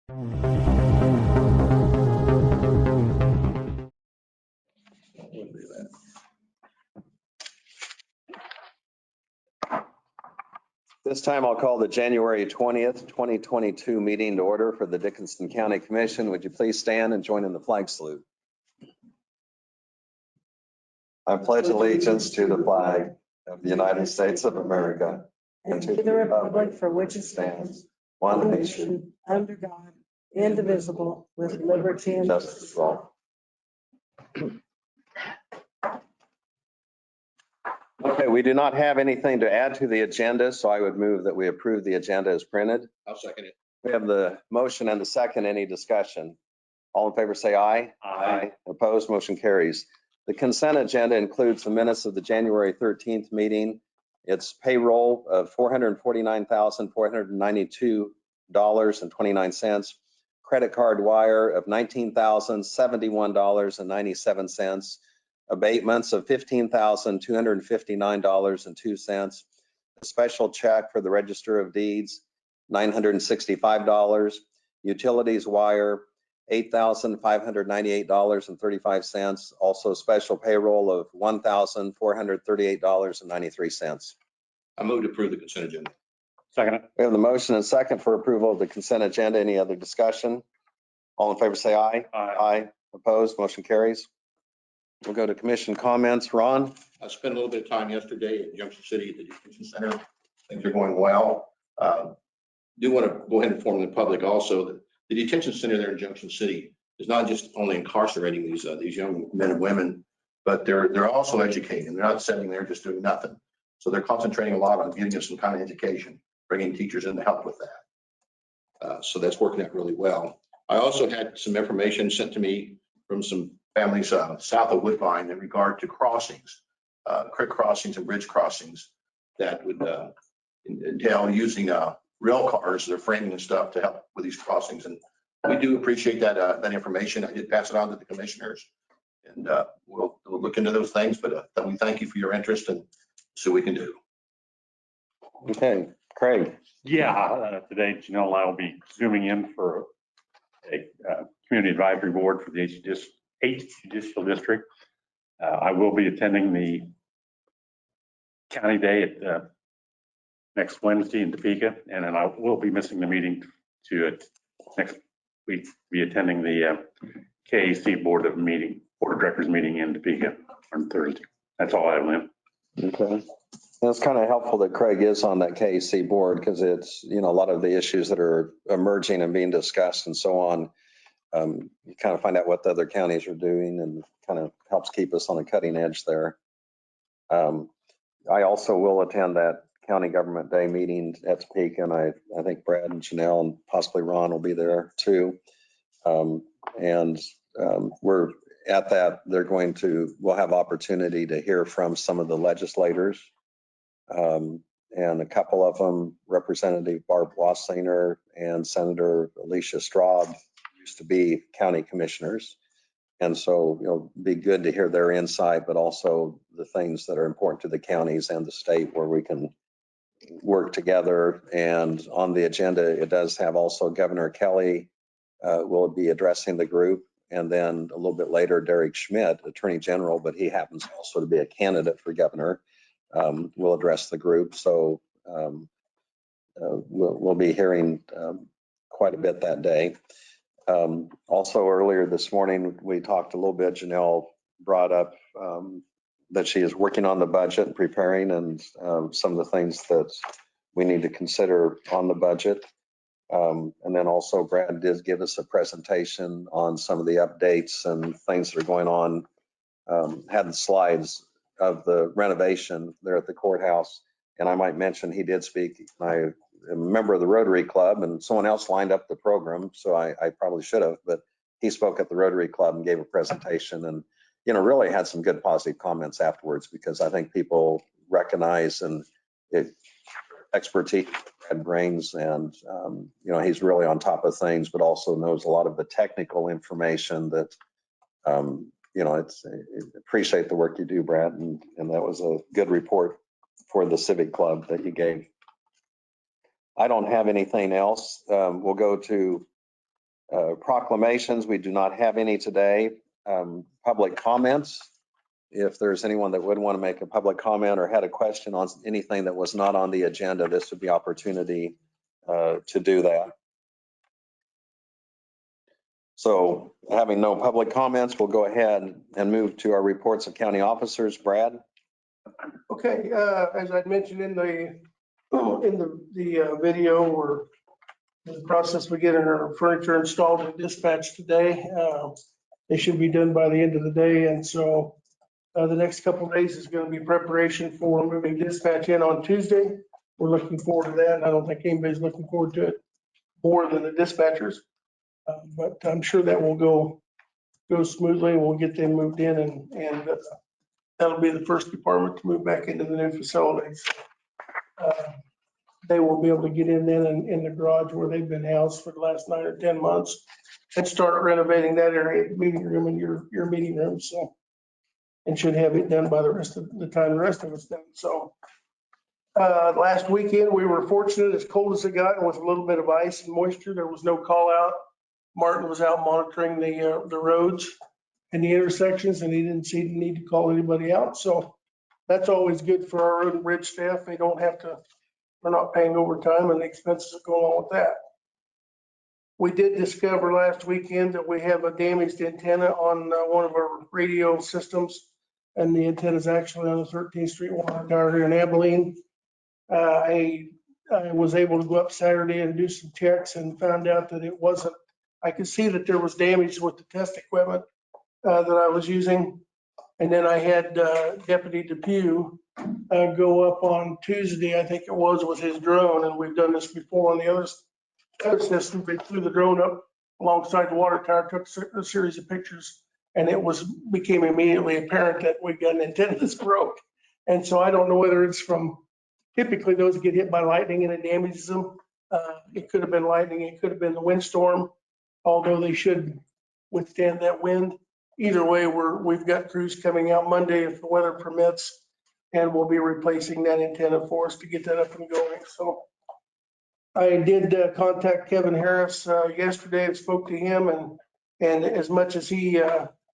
This time I'll call the January 20th, 2022 meeting to order for the Dickinson County Commission. Would you please stand and join in the flag salute? I pledge allegiance to the flag of the United States of America and to the republic for which it stands, one nation, under God, indivisible, with liberty and justice for all. Okay, we do not have anything to add to the agenda, so I would move that we approve the agenda as printed. I'll second it. We have the motion and the second. Any discussion? All in favor say aye. Aye. Opposed, motion carries. The consent agenda includes the minutes of the January 13th meeting. It's payroll of $449,492.29, credit card wire of $19,071.97, abatements of $15,259.02, a special check for the Register of Deeds, $965, utilities wire, $8,598.35, also special payroll of $1,438.93. I move to approve the consent agenda. Second. We have the motion and second for approval of the consent agenda. Any other discussion? All in favor say aye. Aye. Opposed, motion carries. We'll go to commission comments. Ron? I spent a little bit of time yesterday at Junction City at the detention center. Things are going well. Do want to go ahead and inform the public also that the detention center there in Junction City is not just only incarcerating these young men and women, but they're also educating. They're not sitting there just doing nothing. So they're concentrating a lot on getting us some kind of education, bringing teachers in to help with that. So that's working out really well. I also had some information sent to me from some families south of Woodbine in regard to crossings, creek crossings and bridge crossings that would entail using rail cars, their framing and stuff to help with these crossings. And we do appreciate that information. I did pass it on to the commissioners, and we'll look into those things, but we thank you for your interest and see what we can do. Okay, Craig. Yeah, today Janelle and I will be zooming in for a community advisory board for the 8th Judicial District. I will be attending the county day at next Wednesday in Topeka, and then I will be missing the meeting to next week, be attending the KAC Board of Directors meeting in Topeka on Thursday. That's all I have, Lynn. Okay. It's kind of helpful that Craig is on that KAC board because it's, a lot of the issues that are emerging and being discussed and so on. You kind of find out what the other counties are doing and kind of helps keep us on the cutting edge there. I also will attend that county government day meeting at Topeka, and I think Brad and Janelle and possibly Ron will be there too. We're at that. We'll have opportunity to hear from some of the legislators. And a couple of them, Representative Barb Wassinger and Senator Alicia Straub, used to be county commissioners. And so it'll be good to hear their insight, but also the things that are important to the counties and the state where we can work together. And on the agenda, it does have also Governor Kelly will be addressing the group. And then a little bit later, Derek Schmidt, Attorney General, but he happens also to be a candidate for governor, will address the group. So we'll be hearing quite a bit that day. Also earlier this morning, we talked a little bit, Janelle brought up that she is working on the budget and preparing and some of the things that we need to consider on the budget. And then also Brad did give us a presentation on some of the updates and things that are going on. Had the slides of the renovation there at the courthouse. And I might mention he did speak. I am a member of the Rotary Club and someone else lined up the program. So I probably should have, but he spoke at the Rotary Club and gave a presentation and, really had some good positive comments afterwards because I think people recognize and expertise and brains and, he's really on top of things, but also knows a lot of the technical information that, appreciate the work you do, Brad. And that was a good report for the Civic Club that you gave. I don't have anything else. We'll go to Proclamations, we do not have any today. Public comments. If there's anyone that would want to make a public comment or had a question on anything that was not on the agenda, this would be opportunity to do that. So having no public comments, we'll go ahead and move to our reports of county officers. Brad? Okay, as I mentioned in the video, we're in the process of getting our furniture installed and dispatched today. They should be done by the end of the day, and so the next couple of days is going to be preparation for moving dispatch in on Tuesday. We're looking forward to that. I don't think anybody's looking forward to it more than the dispatchers, but I'm sure that will go smoothly. We'll get them moved in, and that'll be the first department to move back into the new facilities. They will be able to get in then in the garage where they've been housed for the last 9 or 10 months and start renovating that area, meeting room and your meeting room. So, and should have it done by the rest of the time the rest of it's done. So last weekend, we were fortunate, as cold as it got, with a little bit of ice and moisture. There was no call out. Martin was out monitoring the roads and the intersections, and he didn't see the need to call anybody out. So that's always good for our road and bridge staff. They don't have to, we're not paying overtime and the expenses that go along with that. We did discover last weekend that we have a damaged antenna on one of our radio systems, and the antenna is actually on the 13th Street water tower here in Abilene. I was able to go up Saturday and do some checks and found out that it wasn't. I could see that there was damage with the test equipment that I was using. And then I had Deputy Depew go up on Tuesday, I think it was, with his drone. And we've done this before on the other system. They flew the drone up alongside the water tower, took a series of pictures, and it became immediately apparent that we got an antenna that's broke. And so I don't know whether it's from, typically those get hit by lightning and it damages them. It could have been lightning, it could have been the windstorm, although they should withstand that wind. Either way, we've got crews coming out Monday if the weather permits, and we'll be replacing that antenna for us to get that up and going. So I did contact Kevin Harris yesterday and spoke to him, and as much as he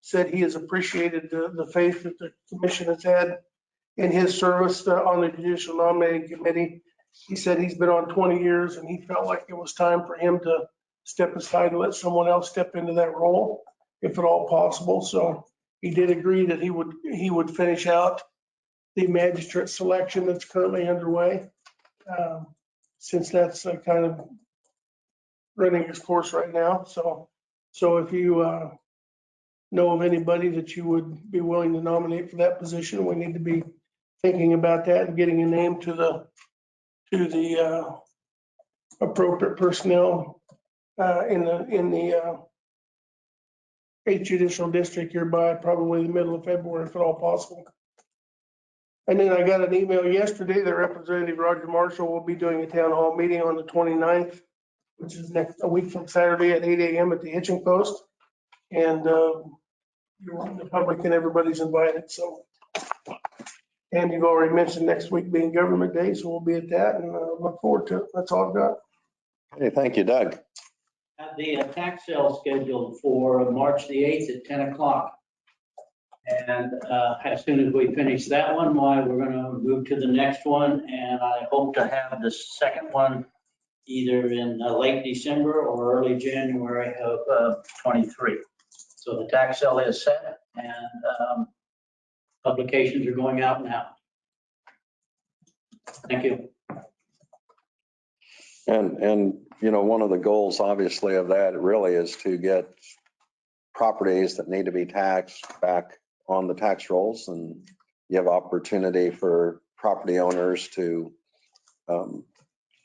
said he has appreciated the faith that the commission has had in his service on the Judicial Nominating Committee, he said he's been on 20 years and he felt like it was time for him to step aside and let someone else step into that role, if at all possible. So he did agree that he would finish out the magistrate selection that's currently underway, since that's kind of running its course right now. So if you know of anybody that you would be willing to nominate for that position, we need to be thinking about that and getting a name to the appropriate personnel in the 8th Judicial District here by probably the middle of February, if at all possible. And then I got an email yesterday that Representative Roger Marshall will be doing a town hall meeting on the 29th, which is a week from Saturday at 8 a.m. at the Hitching Post. And the public and everybody's invited. So, and you've already mentioned next week being Government Day, so we'll be at that and look forward to it. That's all I've got. Hey, thank you, Doug. Have the tax sale scheduled for March the 8th at 10 o'clock. And as soon as we finish that one, we're going to move to the next one. And I hope to have the second one either in late December or early January of 23. So the tax sale is set and publications are going out now. Thank you. And you know, one of the goals obviously of that really is to get properties that need to be taxed back on the tax rolls, and you have opportunity for property owners to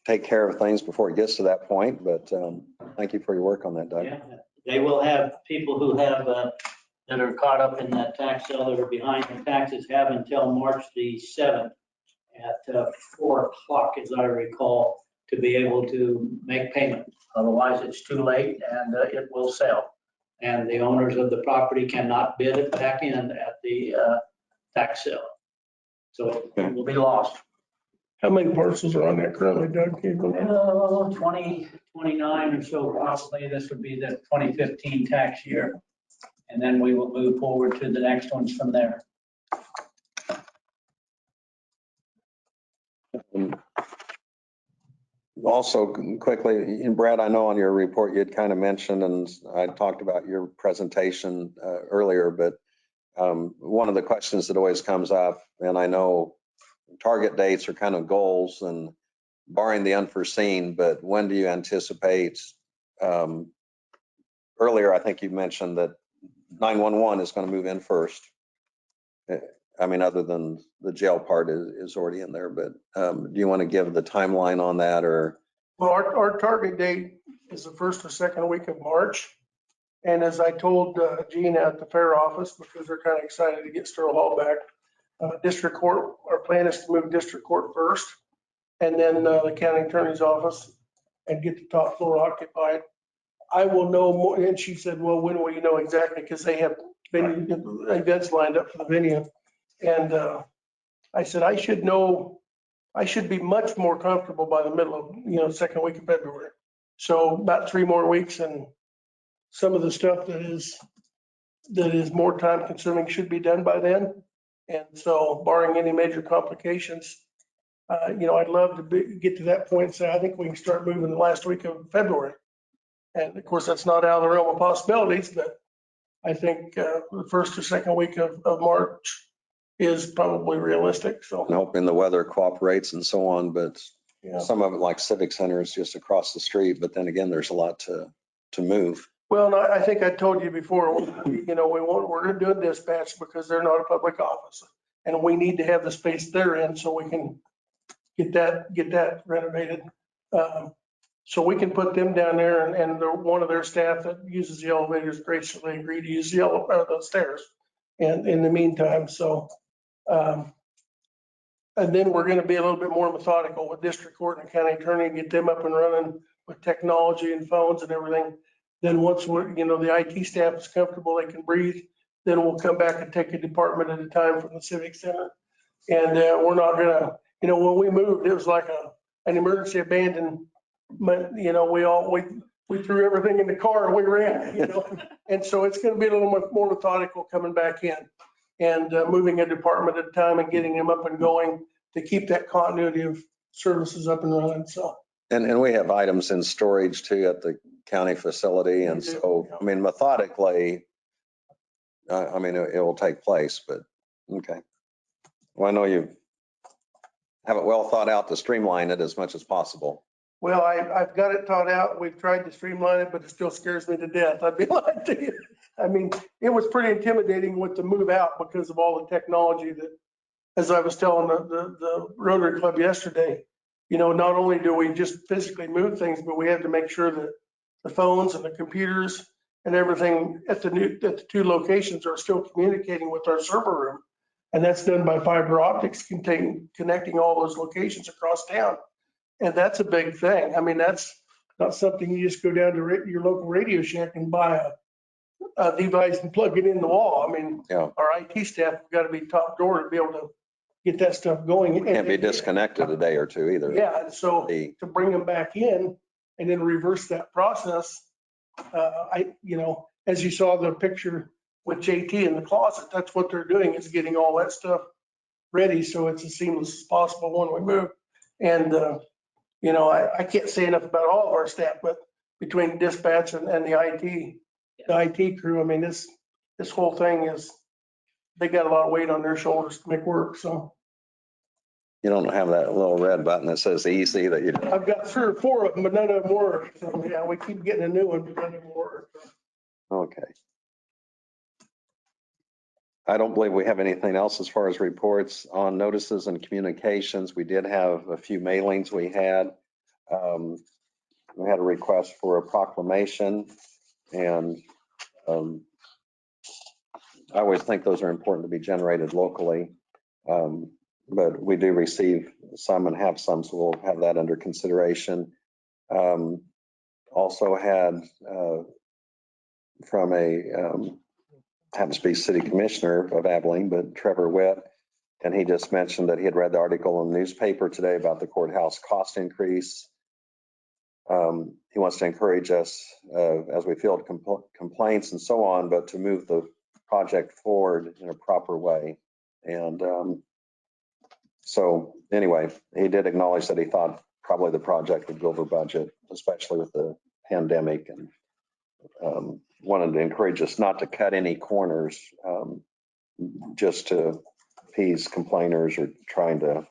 take care of things before it gets to that point. But thank you for your work on that, Doug. Yeah, they will have people who have that are caught up in that tax sale that are behind the taxes have until March the 7th at 4 o'clock, as I recall, to be able to make payment. Otherwise, it's too late and it will sell. And the owners of the property cannot bid it back in at the tax sale. So it will be lost. How many parcels are on that currently, Doug? Can you go- 20, 29 or so probably. This would be the 2015 tax year. And then we will move forward to the next ones from there. Also, quickly, and Brad, I know on your report you'd kind of mentioned, and I talked about your presentation earlier, but one of the questions that always comes up, and I know target dates are kind of goals and barring the unforeseen, but when do you anticipate? Earlier, I think you mentioned that 911 is going to move in first. I mean, other than the jail part is already in there, but do you want to give the timeline on that or? Well, our target date is the first or second week of March. And as I told Gina at the fair office, because they're kind of excited to get Sterling Hall back, district court, our plan is to move district court first and then the county attorney's office and get the top floor occupied. I will know more. And she said, well, when will you know exactly? Because they have events lined up for the venue. And I said, I should know, I should be much more comfortable by the middle of, second week of February. So about 3 more weeks, and some of the stuff that is more time consuming should be done by then. And so barring any major complications, I'd love to get to that point and say, I think we can start moving the last week of February. And of course, that's not out of the realm of possibilities, but I think the first or second week of March is probably realistic. So And hoping the weather cooperates and so on, but yeah. some of it like Civic Center is just across the street, but then again, there's a lot to move. Well, and I think I told you before, we're going to do a dispatch because they're not a public office. And we need to have the space they're in so we can get that renovated. So we can put them down there and one of their staff that uses the elevators graciously agreed to use the stairs. And in the meantime, and then we're going to be a little bit more methodical with district court and county attorney and get them up and running with technology and phones and everything. Then once the IT staff is comfortable, they can breathe, then we'll come back and take a department at a time from the civic center. And we're not gonna, when we moved, it was like an emergency abandonment. We threw everything in the car and we ran, And so it's gonna be a little more methodical coming back in and moving a department at a time and getting them up and going to keep that continuity of services up and running, so. And we have items in storage too at the county facility. And so, I mean, methodically, it will take place, but okay. Well, I know you have it well thought out to streamline it as much as possible. Well, I've got it thought out. We've tried to streamline it, but it still scares me to death. I'd be lying to you. I mean, it was pretty intimidating with the move out because of all the technology that, as I was telling the Rotary Club yesterday, not only do we just physically move things, but we have to make sure that the phones and the computers and everything at the 2 locations are still communicating with our server room. And that's done by fiber optics connecting all those locations across town. And that's a big thing. I mean, that's not something you just go down to your local Radio Shack and buy a device and plug it in the wall. I mean, Yeah. Our IT staff have got to be top door to be able to get that stuff going. It can't be disconnected a day or two either. Yeah, and so to bring them back in and then reverse that process, as you saw the picture with JT in the closet, that's what they're doing, is getting all that stuff ready so it's as seamless as possible when we move. And, I can't say enough about all of our staff, but between dispatch and the IT crew, I mean, this whole thing they got a lot of weight on their shoulders to make work, so. You don't have that little red button that says easy that you. I've got 3 or 4 of them, but none of them work. So yeah, we keep getting a new one, but none of them work. Okay. I don't believe we have anything else as far as reports on notices and communications. We did have a few mailings we had. We had a request for a proclamation, and I always think those are important to be generated locally. But we do receive some and have some, so we'll have that under consideration. Also had from happens to be city commissioner of Abilene, but Trevor Witt, And he just mentioned that he had read the article in the newspaper today about the courthouse cost increase. He wants to encourage us as we field complaints and so on, but to move the project forward in a proper way. And so anyway, he did acknowledge that he thought probably the project would go over budget, especially with the pandemic, and wanted to encourage us not to cut any corners just to appease complainers or trying to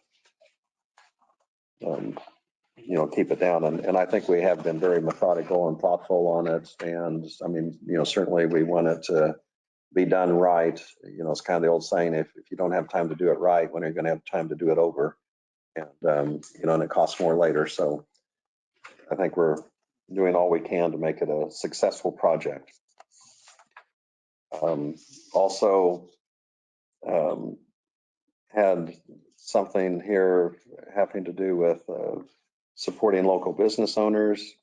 keep it down. And I think we have been very methodical and thoughtful on it. And I mean, certainly we want it to be done right. It's kind of the old saying, if you don't have time to do it right, when are you going to have time to do it over? And, and it costs more later. So I think we're doing all we can to make it a successful project. Also had something here having to do with supporting local business owners.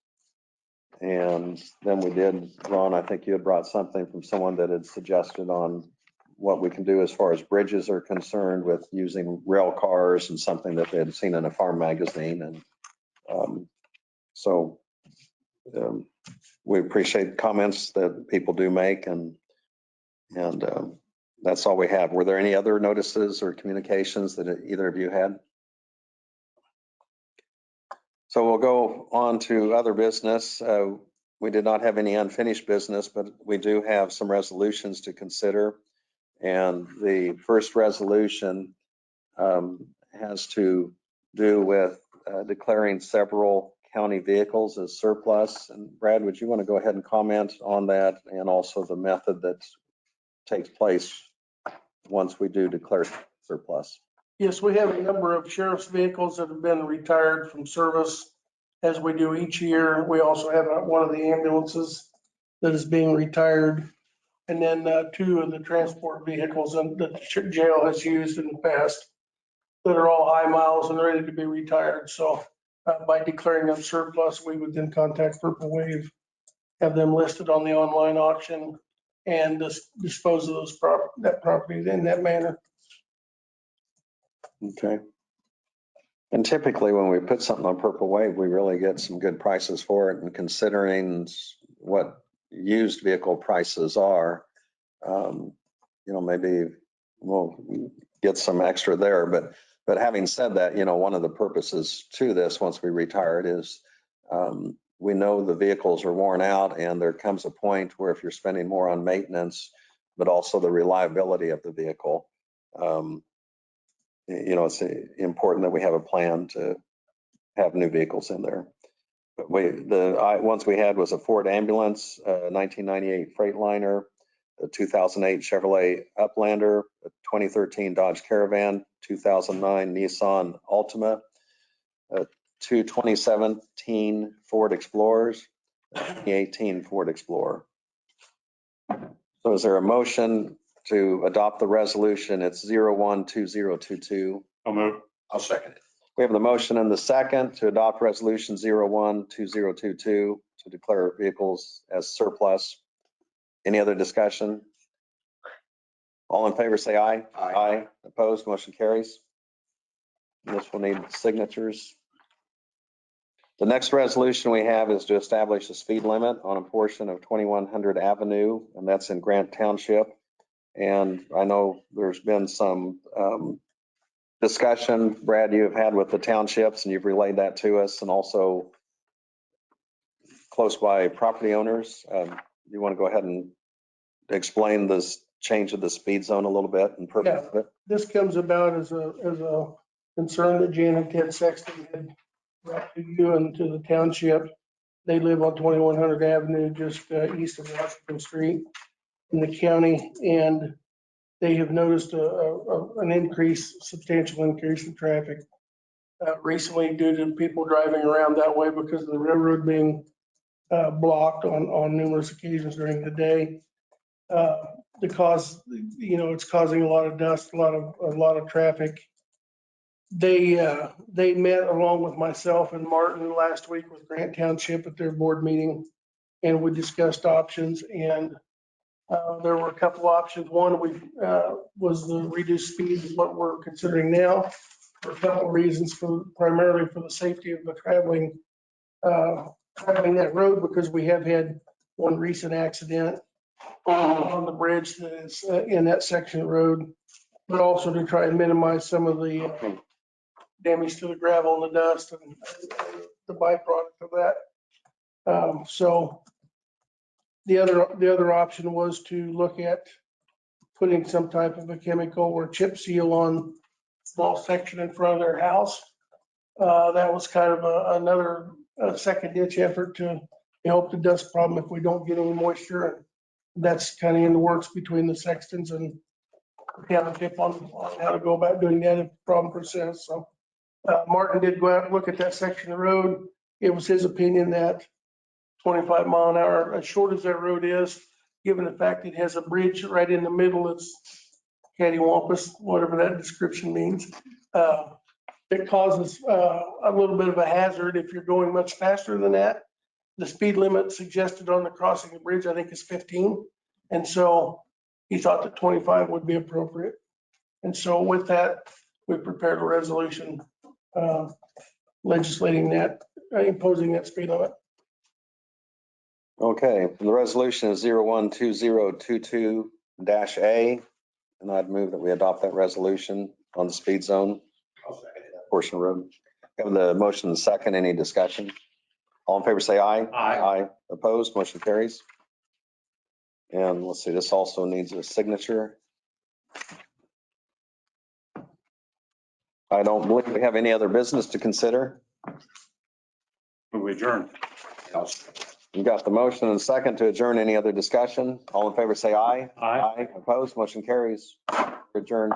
And then we did, Ron, I think you had brought something from someone that had suggested on what we can do as far as bridges are concerned with using rail cars, and something that they had seen in a farm magazine. And so we appreciate comments that people do make, and that's all we have. Were there any other notices or communications that either of you had? So we'll go on to other business. We did not have any unfinished business, but we do have some resolutions to consider. And the first resolution has to do with declaring several county vehicles as surplus. And Brad, would you want to go ahead and comment on that, and also the method that takes place once we do declare surplus? Yes, we have a number of sheriff's vehicles that have been retired from service, as we do each year. We also have one of the ambulances that is being retired. And then 2 of the transport vehicles that the jail has used in the past that are all high miles and ready to be retired. So by declaring them surplus, we would then contact Purple Wave, have them listed on the online auction, and dispose of that property in that manner. Okay. And typically when we put something on Purple Wave, we really get some good prices for it. And considering what used vehicle prices are, maybe we'll get some extra there. But having said that, one of the purposes to this, once we retire it, is we know the vehicles are worn out, and there comes a point where if you're spending more on maintenance, but also the reliability of the vehicle, it's important that we have a plan to have new vehicles in there. But ones we had was a Ford ambulance, 1998 Freightliner, a 2008 Chevrolet Uplander, a 2013 Dodge Caravan, 2009 Nissan Altima, 2 2017 Ford Explorers, 2018 Ford Explorer. So is there a motion to adopt the resolution? It's 012022. I'll move. I'll second it. We have the motion and the second to adopt resolution 012022 to declare vehicles as surplus. Any other discussion? All in favor, say aye. Aye. Opposed, motion carries. This will need signatures. The next resolution we have is to establish a speed limit on a portion of 2100 Avenue, and that's in Grant Township. And I know there's been some discussion, Brad, you have had with the townships, and you've relayed that to us, and also close by property owners. You want to go ahead and explain this change of the speed zone a little bit and purpose of it? This comes about as a concern that Jan and Ted Sexton had brought to you and to the township. They live on 2100 Avenue, just east of Washington Street in the county, and they have noticed an substantial increase in traffic recently due to people driving around that way because of the railroad being blocked on numerous occasions during the day. It's causing a lot of dust, a lot of traffic. They met along with myself and Martin last week with Grant Township at their board meeting, and we discussed options. And There were a couple options. One, was the reduced speed is what we're considering now for a couple of reasons, primarily for the safety of the traveling that road, because we have had one recent accident on the bridge that is in that section of the road, but also to try and minimize some of the damage to the gravel and the dust and the byproduct of that. So the other option was to look at putting some type of a chemical or chip seal on a small section in front of their house. That was kind of another second ditch effort to help the dust problem if we don't get any moisture. And that's kind of in the works between the Sextons and the Township on how to go about doing that if the problem persists. So Martin did go out and look at that section of the road. It was his opinion that 25 mile an hour, as short as that road is, given the fact it has a bridge right in the middle, it's cattywampus, whatever that description means. It causes a little bit of a hazard if you're going much faster than that. The speed limit suggested on the crossing the bridge, I think, is 15. And so he thought that 25 would be appropriate. And so with that, we prepared a resolution legislating that, imposing that speed limit. Okay, the resolution is 012022-A, and I'd move that we adopt that resolution on the speed zone portion of the road. Have the motion and second. Any discussion? All in favor, say aye. Aye. Opposed, motion carries. And let's see, this also needs a signature. I don't believe we have any other business to consider. We adjourn. You got the motion and second to adjourn. Any other discussion? All in favor, say aye. Aye. Opposed, motion carries. Adjourned.